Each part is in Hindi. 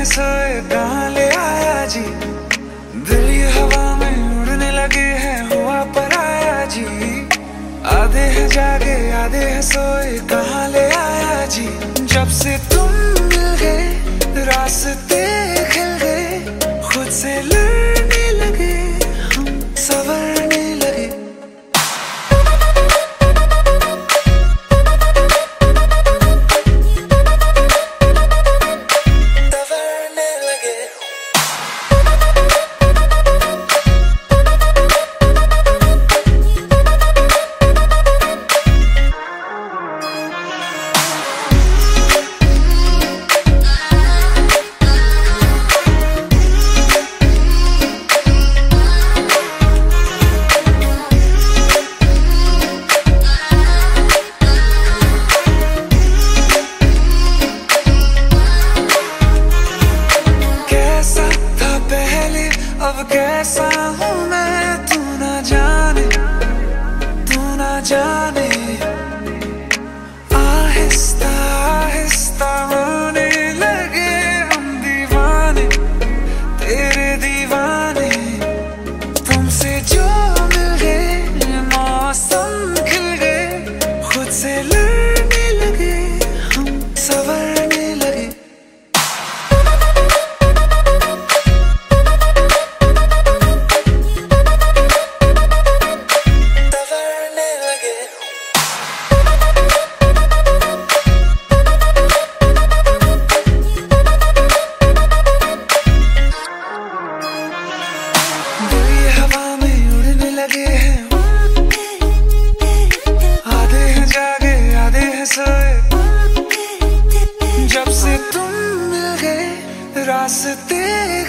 हैं सोए कहाँ ले आया जी। दिल ये हवा में उड़ने लगे हैं हुआ पराया जी। आधे हैं जागे आधे हैं सोए कहाँ ले आया जी। जब से तुम मिल गए रास्ते खिल गए, खुद से लड़ने लगे हम संवरने लगे। अब कैसा हूँ मैं तू ना जाने, तू ना जाने। आहिस्ता आहिस्ता होने लगे हम दीवाने, तेरे दीवाने। तुमसे जो मिल गए मौसम खिल गए, खुद से लड़ने लगे हम संवरने लगे। लगे हैं आधे हैं जागे आधे हैं सोए। जब से तुम मिल गए रास्ते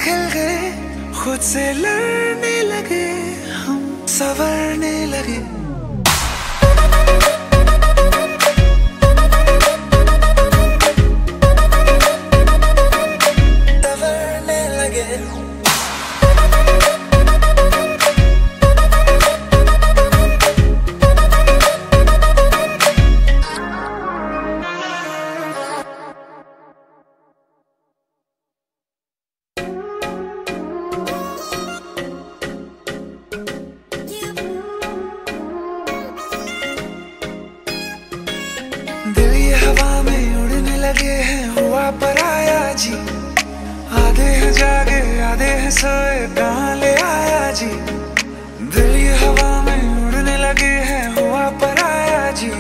खिल गए, खुद से लड़ने लगे हम संवरने लगे। संवरने लगे। दिल ये हवा में उड़ने लगे हैं हुआ पराया जी। आधे हैं जागे आधे हैं सोए कहाँ ले आया जी। दिल ये हवा में उड़ने लगे हैं हुआ पराया जी।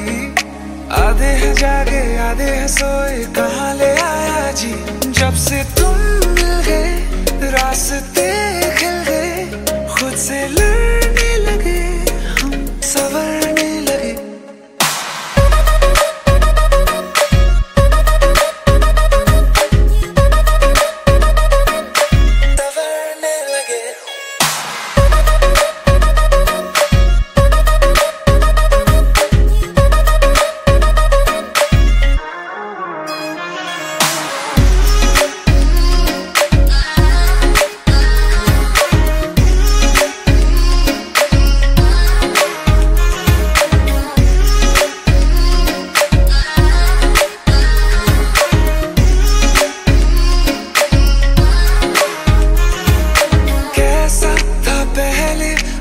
आधे हैं जागे आधे हैं सोए कहाँ ले आया जी। जब से तुम मिल गए रास्ते खिल गए, खुद से लड़ने लगे हम संवरने लगे।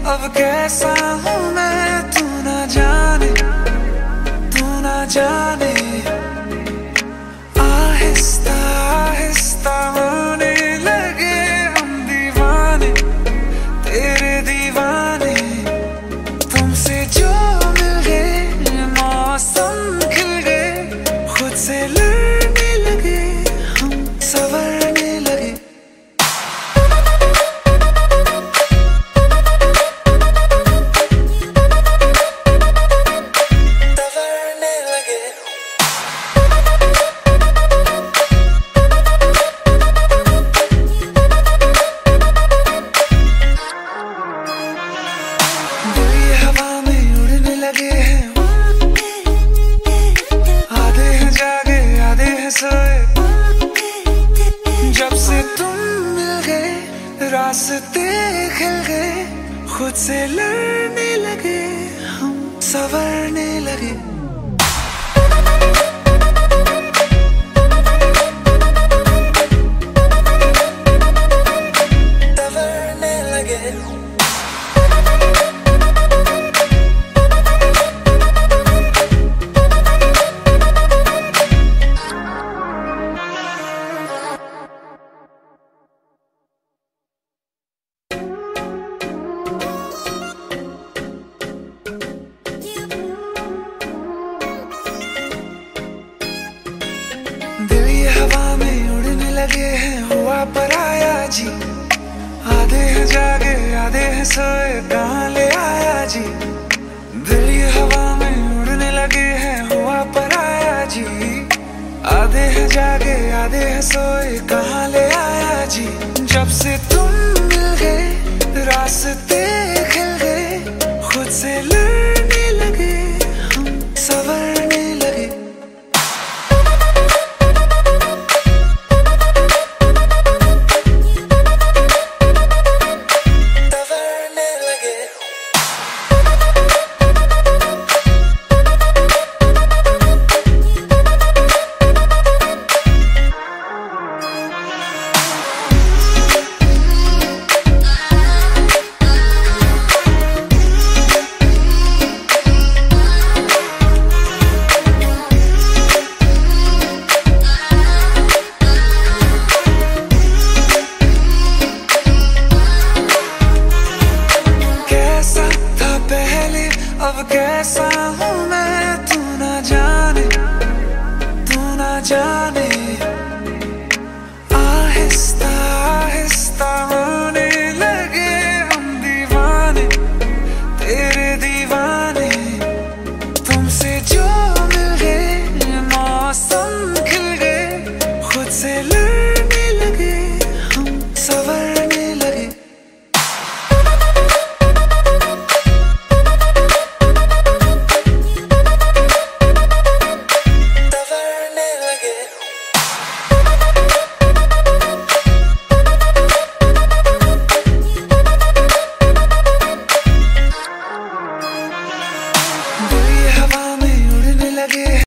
अब कैसा हूँ मैं तू ना जाने, तू ना जाने। आहिस्ता आहिस्ता होने लगे हम दीवाने, तेरे दीवाने। तुमसे जो मिल गए मौसम खिल गए, खुद से लड़ने लगे हम संवरने लगे। लगे हैं आधे हैं जागे आधे हैं सोए। जब से तुम मिल गए रास्ते खिल गए, खुद से लड़ने लगे हम संवरने लगे। हैं सोए कहाँ ले आया जी। दिल ये हवा में उड़ने लगे हैं हुआ पराया जी। आधे हैं जागे आधे हैं सोए कहाँ ले आया जी। जब से तुम मिल गए रास्ते